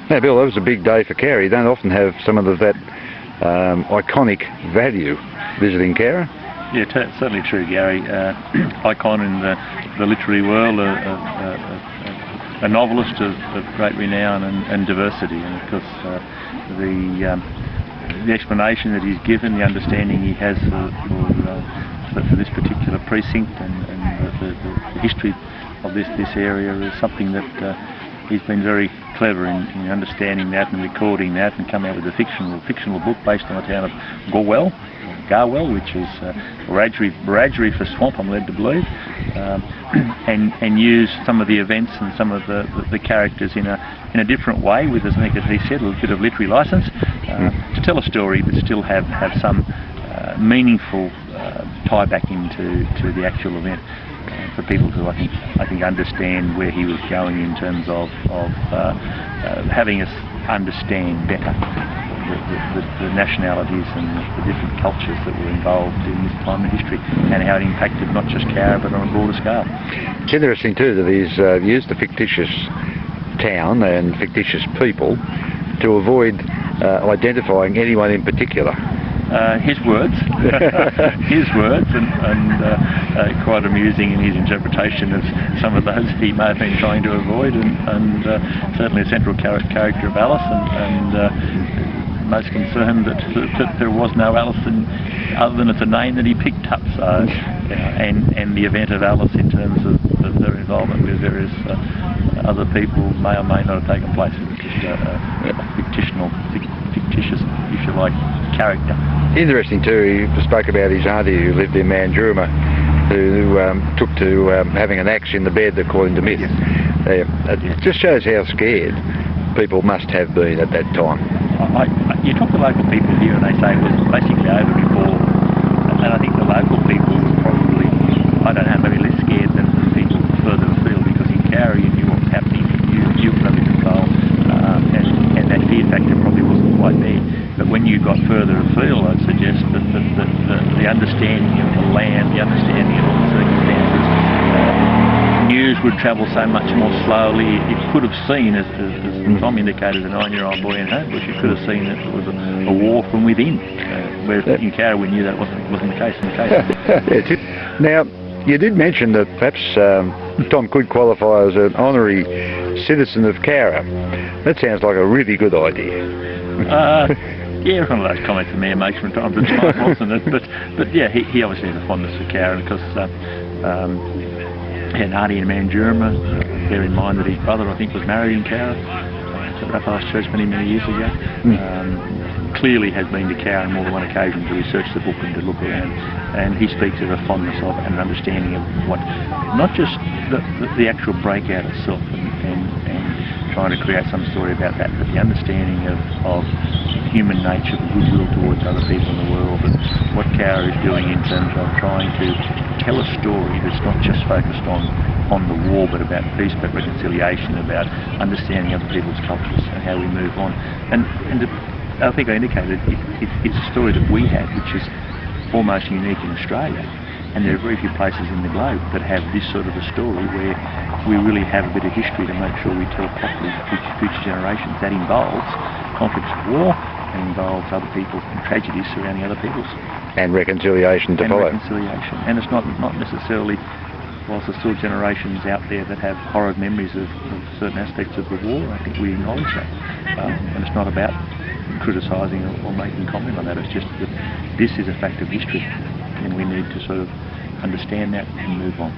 Now, Bill, that was a big day for Cowra. You don't often have some of that iconic value visiting Cowra. Yeah, certainly true, Gary. Icon in the literary world, a novelist of great renown and diversity, and of course the explanation that he's given, the understanding he has for this particular precinct and the history of this area is something that he's been very clever in understanding that and recording that, and come out with a fictional book based on the town of Garwell, which is Wiradjuri for swamp, I'm led to believe, and use some of the events and some of the characters in a different way, with, as I think as he said, a little bit of literary license to tell a story but still have some meaningful tie back into the actual event for people who I think understand where he was going in terms of having us understand better the nationalities and the different cultures that were involved in this time in history, and how it impacted not just Cowra but on a broader scale. It's interesting too that he's used the fictitious town and fictitious people to avoid identifying anyone in particular. His words, and quite amusing in his interpretation of some of those he may have been trying to avoid, and certainly a central character of Alice, and most concerned that there was no Alison other than it's a name that he picked up. So, and the event of Alice in terms of their involvement with various other people may or may not have taken place. It was just a fictitious, if you like, character. Interesting too, he spoke about his auntie who lived in Mandurama, who took to having an axe in the bed, according to myth. Yes. It just shows how scared people must have been at that time. You talk to local people here and they say it was basically over before, and I think the local people were probably, I don't know, maybe less scared than people further afield, because in Cowra you knew what was happening, you were under control, and that fear factor probably wasn't quite there. But when you got further afield, I'd suggest that the understanding of the land, the understanding of all the circumstances, news would travel so much more slowly. It could have seen, as Tom indicated, a 9-year-old boy in Homebush, you could have seen that there was a war from within. Whereas in Cowra we knew that wasn't the case. Now, you did mention that perhaps Tom could qualify as an honorary citizen of Cowra. That sounds like a really good idea. Yeah, one of those comments the mayor makes from time to time, wasn't it? But yeah, he obviously has a fondness for Cowra, because he had an auntie in Mandurama. Bear in mind that his brother, I think, was married in Cowra at Raphael's Church many years ago. Clearly has been to Cowra on more than one occasion to research the book and to look around, and he speaks of a fondness of and an understanding of what, not just the actual breakout itself and trying to create some story about that, but the understanding of human nature, the goodwill towards other people in the world, and what Cowra is doing in terms of trying to tell a story that's not just focused on the war, but about peace, about reconciliation, about understanding other people's cultures and how we move on. And I think I indicated it's a story that we have, which is almost unique in Australia. And there are very few places in the globe that have this sort of a story where we really have a bit of history to make sure we tell properly to future generations. That involves conflicts of war and involves other people and tragedies surrounding other peoples. And reconciliation to follow. Reconciliation. And it's not necessarily, whilst there's still generations out there that have horrid memories of certain aspects of the war, I think we acknowledge that. And it's not about criticising or making comment on that. It's just that this is a fact of history, and we need to sort of understand that and move on.